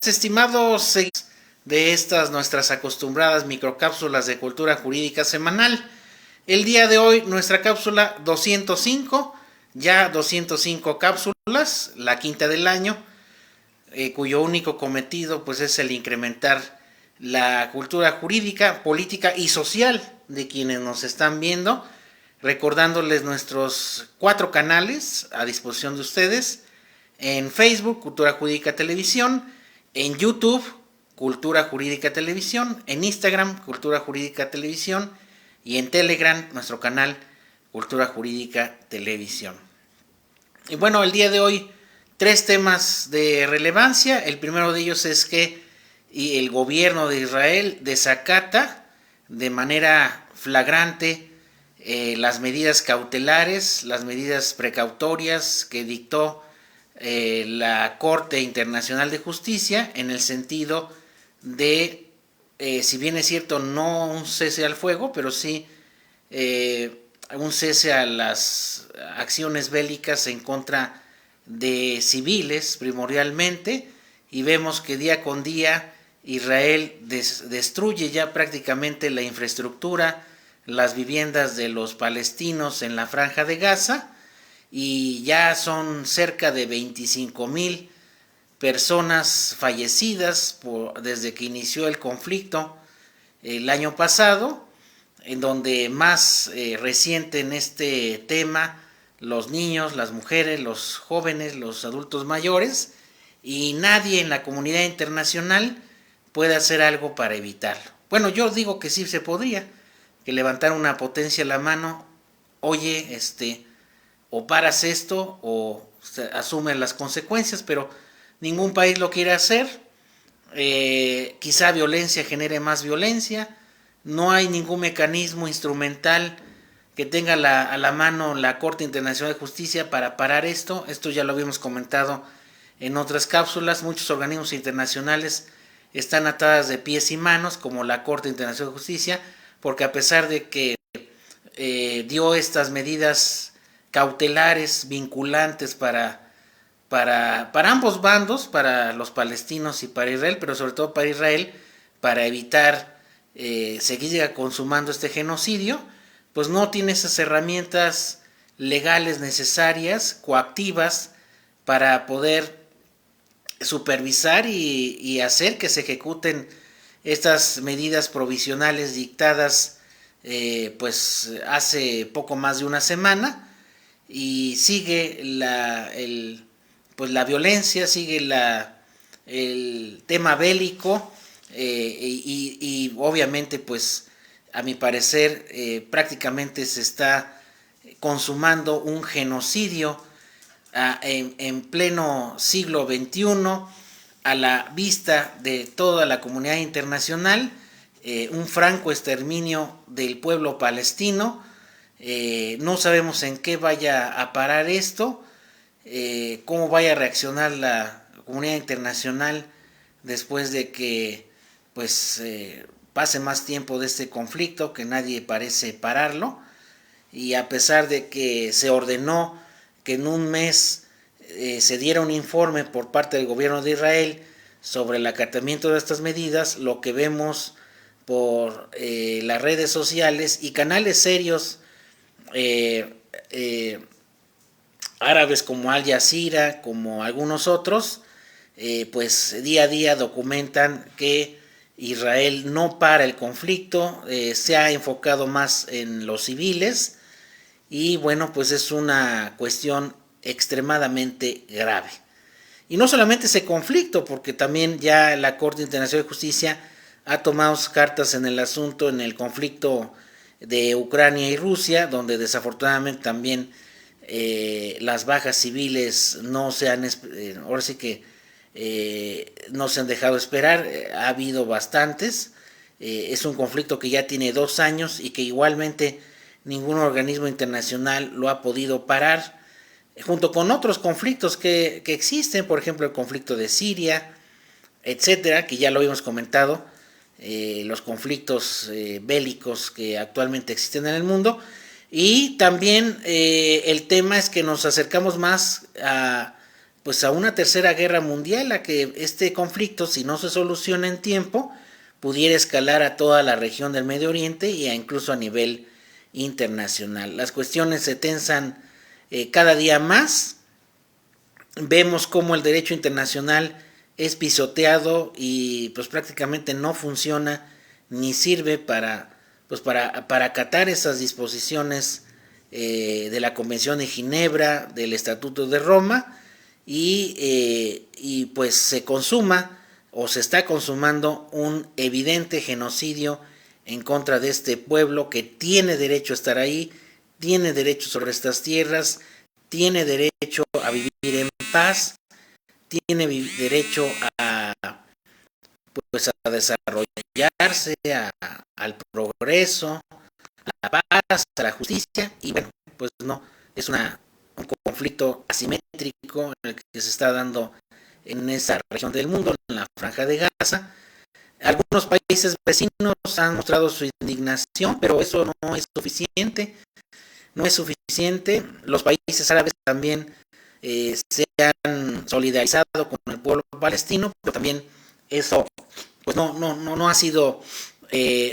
Estimados seguidores de estas nuestras acostumbradas microcápsulas de cultura jurídica semanal, el día de hoy nuestra cápsula 205, ya 205 cápsulas, la quinta del año, cuyo único cometido pues es el incrementar la cultura jurídica, política y social de quienes nos están viendo, recordándoles nuestros 4 canales a disposición de ustedes: en Facebook, Cultura Jurídica Televisión; en YouTube, Cultura Jurídica Televisión; en Instagram, Cultura Jurídica Televisión; y en Telegram, nuestro canal Cultura Jurídica Televisión. Y bueno, el día de hoy, 3 temas de relevancia. El primero de ellos es que el gobierno de Israel desacata de manera flagrante las medidas cautelares, las medidas precautorias que dictó la Corte Internacional de Justicia, en el sentido de, si bien es cierto, no un cese al fuego, pero sí un cese a las acciones bélicas en contra de civiles primordialmente. Y vemos que día con día Israel destruye ya prácticamente la infraestructura, las viviendas de los palestinos en la Franja de Gaza, y ya son cerca de 25,000 personas fallecidas desde que inició el conflicto el año pasado, en donde más reciente en este tema los niños, las mujeres, los jóvenes, los adultos mayores, y nadie en la comunidad internacional puede hacer algo para evitarlo. Bueno, yo digo que sí se podría, que levantar una potencia la mano: oye, o paras esto o asumes las consecuencias, pero ningún país lo quiere hacer. Quizá violencia genere más violencia. No hay ningún mecanismo instrumental que tenga a la mano la Corte Internacional de Justicia para parar esto. Esto ya lo habíamos comentado en otras cápsulas. Muchos organismos internacionales están atadas de pies y manos, como la Corte Internacional de Justicia, porque a pesar de que dio estas medidas cautelares vinculantes para ambos bandos, para los palestinos y para Israel, pero sobre todo para Israel, para evitar seguir consumando este genocidio, pues no tiene esas herramientas legales necesarias, coactivas, para poder supervisar y hacer que se ejecuten estas medidas provisionales dictadas pues hace poco más de una semana. Y sigue pues la violencia, sigue el tema bélico, y obviamente pues a mi parecer prácticamente se está consumando un genocidio en pleno siglo XXI, a la vista de toda la comunidad internacional, un franco exterminio del pueblo palestino. No sabemos en qué vaya a parar esto, cómo vaya a reaccionar la comunidad internacional después de que pues pase más tiempo de este conflicto, que nadie parece pararlo. Y a pesar de que se ordenó que en un mes se diera un informe por parte del gobierno de Israel sobre el acatamiento de estas medidas, lo que vemos por las redes sociales y canales serios árabes como Al Jazeera, como algunos otros, pues día a día documentan que Israel no para el conflicto, se ha enfocado más en los civiles. Y bueno, pues es una cuestión extremadamente grave. Y no solamente ese conflicto, porque también ya la Corte Internacional de Justicia ha tomado cartas en el asunto en el conflicto de Ucrania y Rusia, donde desafortunadamente también las bajas civiles no se han, ahora sí que no se han dejado esperar. Ha habido bastantes. Es un conflicto que ya tiene 2 años y que igualmente ningún organismo internacional lo ha podido parar, junto con otros conflictos que existen, por ejemplo el conflicto de Siria, etcétera, que ya lo habíamos comentado, los conflictos bélicos que actualmente existen en el mundo. Y también el tema es que nos acercamos más a pues a una tercera guerra mundial, a que este conflicto, si no se soluciona en tiempo, pudiera escalar a toda la región del Medio Oriente y incluso a nivel internacional. Las cuestiones se tensan cada día más. Vemos cómo el derecho internacional es pisoteado y pues prácticamente no funciona ni sirve para acatar esas disposiciones de la Convención de Ginebra, del Estatuto de Roma, y pues se consuma o se está consumando un evidente genocidio en contra de este pueblo que tiene derecho a estar ahí, tiene derecho sobre estas tierras, tiene derecho a vivir en paz, tiene derecho a, pues, a desarrollarse, al progreso, a la paz, a la justicia, y bueno, pues no, es un conflicto asimétrico en el que se está dando en esa región del mundo, en la Franja de Gaza. Algunos países vecinos han mostrado su indignación, pero eso no es suficiente. No es suficiente. Los países árabes también se han solidarizado con el pueblo palestino, pero también eso pues no ha sido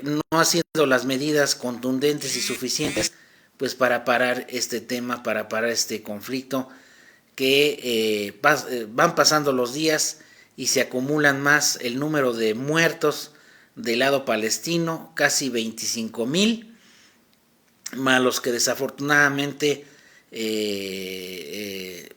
no ha sido las medidas contundentes y suficientes pues para parar este tema, para parar este conflicto que van pasando los días y se acumulan más el número de muertos del lado palestino, casi 25,000, más los que desafortunadamente en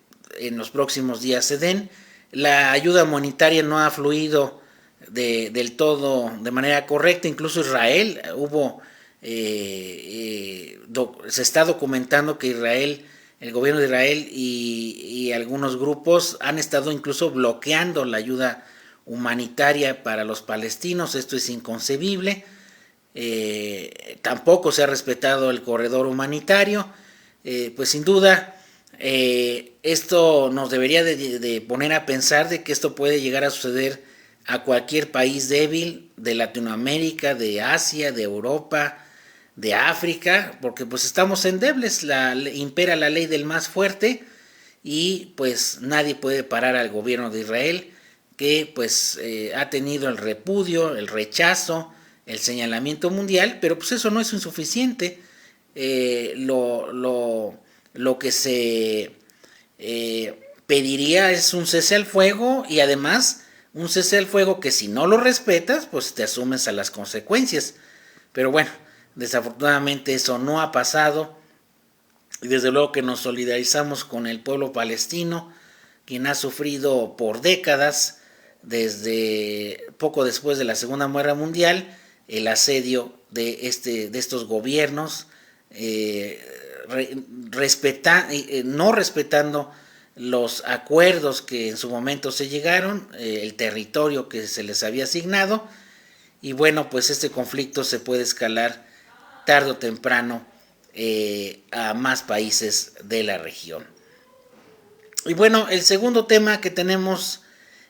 los próximos días se den. La ayuda humanitaria no ha fluido del todo de manera correcta, incluso Israel se está documentando que Israel, el gobierno de Israel y algunos grupos han estado incluso bloqueando la ayuda humanitaria para los palestinos. Esto es inconcebible. Tampoco se ha respetado el corredor humanitario. Pues sin duda esto nos debería de poner a pensar de que esto puede llegar a suceder a cualquier país débil de Latinoamérica, de Asia, de Europa, de África, porque pues estamos endebles, impera la ley del más fuerte y pues nadie puede parar al gobierno de Israel, que pues ha tenido el repudio, el rechazo, el señalamiento mundial, pero pues eso no es insuficiente. Lo que se pediría es un cese al fuego, y además un cese al fuego que si no lo respetas pues te asumes a las consecuencias. Pero bueno, desafortunadamente eso no ha pasado, y desde luego que nos solidarizamos con el pueblo palestino, quien ha sufrido por décadas, desde poco después de la Segunda Guerra Mundial, el asedio de estos gobiernos, no respetando los acuerdos que en su momento se llegaron, el territorio que se les había asignado, y bueno, pues este conflicto se puede escalar tarde o temprano a más países de la región. Y bueno, el segundo tema que tenemos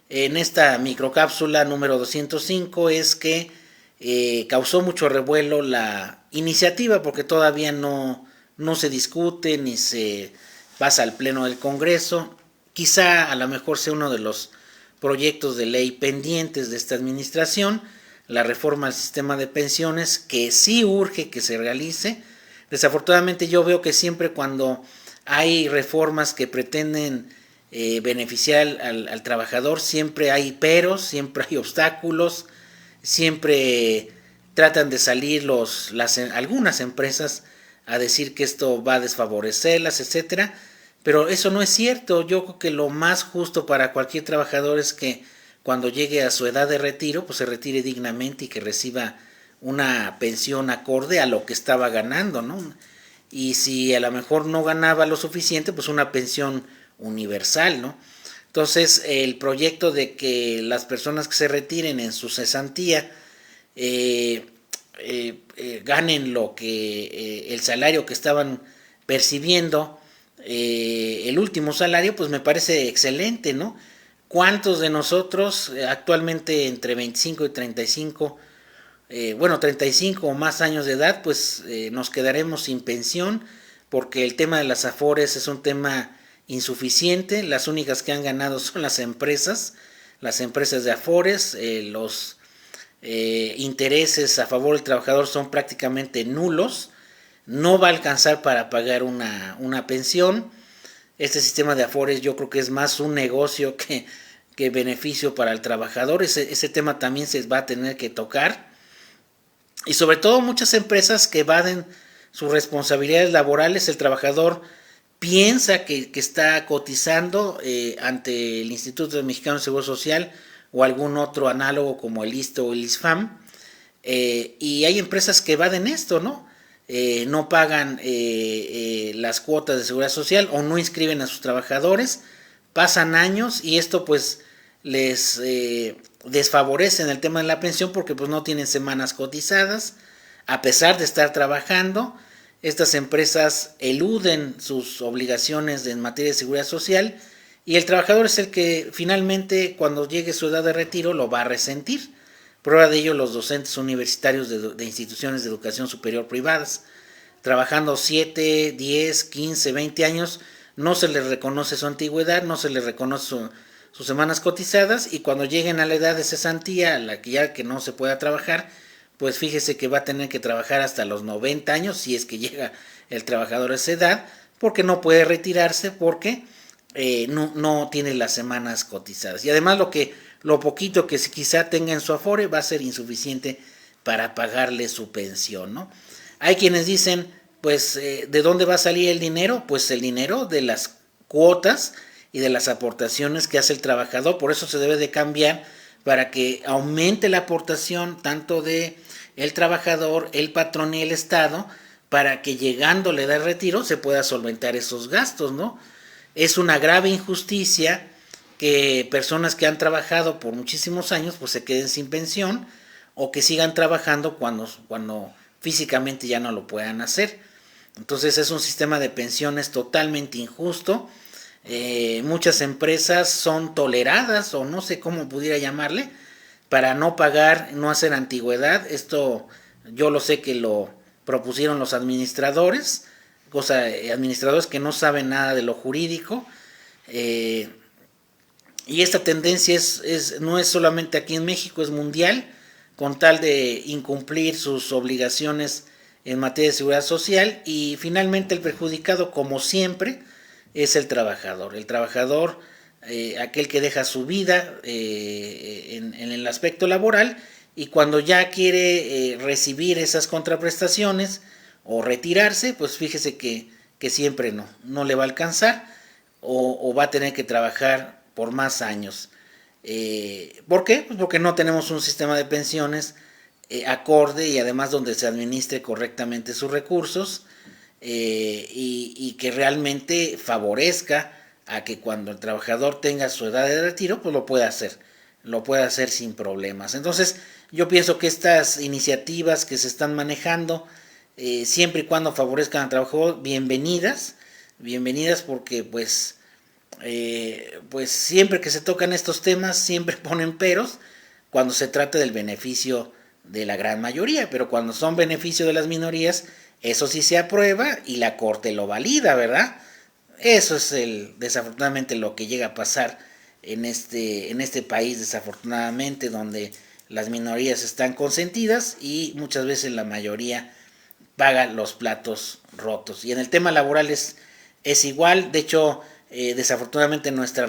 en esta microcápsula número 205 es que causó mucho revuelo la iniciativa, porque todavía no se discute ni se pasa al pleno del Congreso. Quizá a lo mejor sea uno de los proyectos de ley pendientes de esta administración, la reforma al sistema de pensiones, que sí urge que se realice. Desafortunadamente yo veo que siempre cuando hay reformas que pretenden beneficiar al trabajador, siempre hay peros, siempre hay obstáculos, siempre tratan de salir algunas empresas a decir que esto va a desfavorecerlas, etcétera, pero eso no es cierto. Yo creo que lo más justo para cualquier trabajador es que cuando llegue a su edad de retiro, pues se retire dignamente y que reciba una pensión acorde a lo que estaba ganando, ¿no? Y si a lo mejor no ganaba lo suficiente, pues una pensión universal, ¿no? Entonces, el proyecto de que las personas que se retiren en su cesantía ganen lo que el salario que estaban percibiendo, el último salario, pues me parece excelente, ¿no? ¿Cuántos de nosotros actualmente entre 25 y 35, 35 o más años de edad, pues nos quedaremos sin pensión, porque el tema de las afores es un tema insuficiente. Las únicas que han ganado son las empresas de Afores. Los intereses a favor del trabajador son prácticamente nulos. No va a alcanzar para pagar una pensión. Este sistema de Afores yo creo que es más un negocio que beneficio para el trabajador. Ese tema también se va a tener que tocar. Y sobre todo muchas empresas que evaden sus responsabilidades laborales. El trabajador piensa que está cotizando ante el Instituto Mexicano de Seguro Social o algún otro análogo como el ISSSTE o el ISFAM, y hay empresas que evaden esto, ¿no? No pagan las cuotas de seguridad social o no inscriben a sus trabajadores, pasan años y esto pues les desfavorece en el tema de la pensión porque pues no tienen semanas cotizadas, a pesar de estar trabajando. Estas empresas eluden sus obligaciones en materia de seguridad social y el trabajador es el que finalmente cuando llegue su edad de retiro lo va a resentir. Prueba de ello los docentes universitarios de instituciones de educación superior privadas. Trabajando 7, 10, 15, 20 años, no se les reconoce su antigüedad, no se les reconoce sus semanas cotizadas y cuando lleguen a la edad de cesantía, a la que no se pueda trabajar, pues fíjese que va a tener que trabajar hasta los 90 años, si es que llega el trabajador a esa edad, porque no puede retirarse, porque no tiene las semanas cotizadas. Y además lo poquito que quizá tenga en su Afore va a ser insuficiente para pagarle su pensión, ¿no? Hay quienes dicen, pues, ¿de dónde va a salir el dinero? Pues el dinero de las cuotas y de las aportaciones que hace el trabajador. Por eso se debe de cambiar para que aumente la aportación tanto de el trabajador, el patrón y el Estado, para que llegando la edad de retiro se pueda solventar esos gastos, ¿no? Es una grave injusticia que personas que han trabajado por muchísimos años pues se queden sin pensión o que sigan trabajando cuando físicamente ya no lo puedan hacer. Entonces es un sistema de pensiones totalmente injusto. Muchas empresas son toleradas o no sé cómo pudiera llamarle para no pagar, no hacer antigüedad. Esto yo lo sé que lo propusieron los administradores, administradores que no saben nada de lo jurídico. Y esta tendencia no es solamente aquí en México, es mundial, con tal de incumplir sus obligaciones en materia de seguridad social y finalmente el perjudicado, como siempre, es el trabajador. El trabajador, aquel que deja su vida en el aspecto laboral y cuando ya quiere recibir esas contraprestaciones o retirarse, pues fíjese que siempre no le va a alcanzar o va a tener que trabajar por más años. ¿Por qué? Pues porque no tenemos un sistema de pensiones acorde y además donde se administre correctamente sus recursos y que realmente favorezca a que cuando el trabajador tenga su edad de retiro, pues lo pueda hacer sin problemas. Entonces, yo pienso que estas iniciativas que se están manejando, siempre y cuando favorezcan al trabajador, bienvenidas porque pues siempre que se tocan estos temas, siempre ponen peros cuando se trata del beneficio de la gran mayoría, pero cuando son beneficio de las minorías, eso sí se aprueba y la Corte lo valida, ¿verdad? Eso es desafortunadamente lo que llega a pasar en este país, desafortunadamente, donde las minorías están consentidas y muchas veces la mayoría paga los platos rotos. Y en el tema laboral es igual. De hecho, desafortunadamente nuestra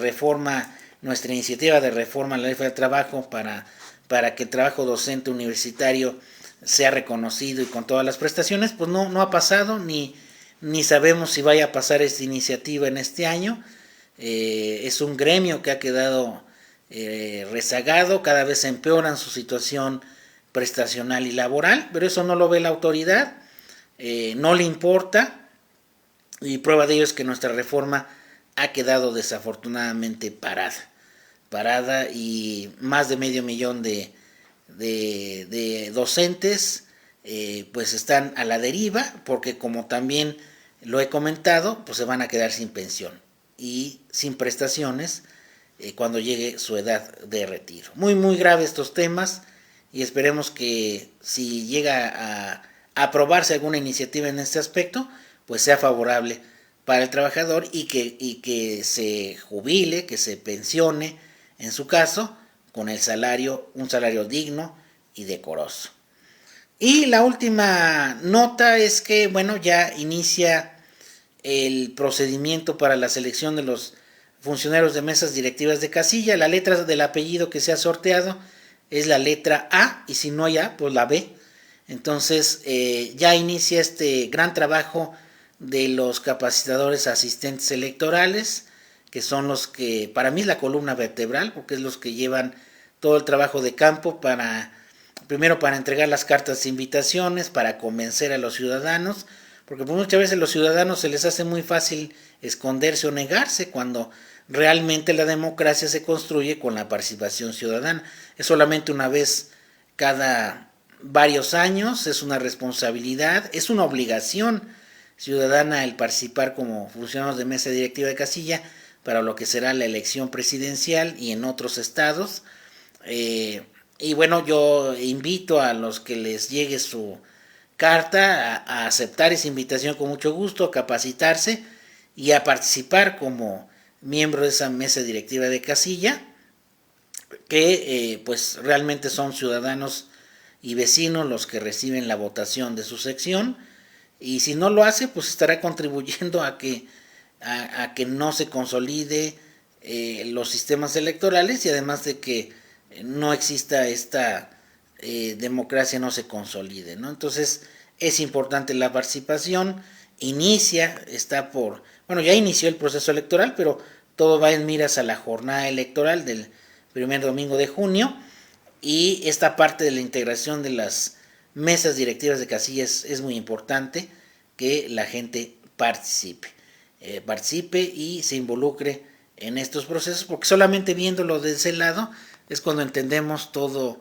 iniciativa de reforma a la ley federal del trabajo para que el trabajo docente universitario sea reconocido y con todas las prestaciones, pues no ha pasado, ni sabemos si vaya a pasar esta iniciativa en este año. Es un gremio que ha quedado rezagado, cada vez empeoran su situación prestacional y laboral, pero eso no lo ve la autoridad, no le importa, y prueba de ello es que nuestra reforma ha quedado desafortunadamente parada y más de 500,000 de docentes pues están a la deriva porque, como también lo he comentado, pues se van a quedar sin pensión y sin prestaciones cuando llegue su edad de retiro. Muy grave estos temas y esperemos que si llega a aprobarse alguna iniciativa en este aspecto, pues sea favorable para el trabajador y que se jubile, que se pensione, en su caso, con el salario, un salario digno y decoroso. Y la última nota es que, bueno, ya inicia el procedimiento para la selección de los funcionarios de mesas directivas de casilla. La letra del apellido que se ha sorteado es la letra A, y si no hay A, pues la B. Entonces ya inicia este gran trabajo de los capacitadores asistentes electorales, que son los que, para mí es la columna vertebral, porque es los que llevan todo el trabajo de campo primero para entregar las cartas de invitaciones, para convencer a los ciudadanos, porque muchas veces a los ciudadanos se les hace muy fácil esconderse o negarse cuando realmente la democracia se construye con la participación ciudadana. Es solamente una vez cada varios años, es una responsabilidad, es una obligación ciudadana el participar como funcionarios de mesa directiva de casilla para lo que será la elección presidencial y en otros estados. Y bueno, yo invito a los que les llegue su carta a aceptar esa invitación con mucho gusto, a capacitarse y a participar como miembro de esa mesa directiva de casilla, que pues realmente son ciudadanos y vecinos los que reciben la votación de su sección, y si no lo hace, pues estará contribuyendo a que no se consolide los sistemas electorales, y además de que no exista esta democracia, no se consolide, ¿no? Entonces es importante la participación. Ya inició el proceso electoral, pero todo va en miras a la jornada electoral del primer domingo de junio, y esta parte de la integración de las mesas directivas de casillas es muy importante, que la gente participe y se involucre en estos procesos, porque solamente viéndolo de ese lado es cuando entendemos todo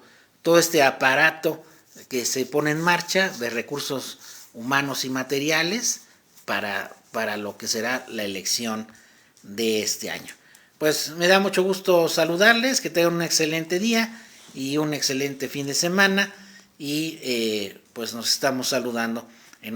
este aparato que se pone en marcha de recursos humanos y materiales para lo que será la elección de este año. Pues me da mucho gusto saludarles, que tengan un excelente día y un excelente fin de semana, y pues nos estamos saludando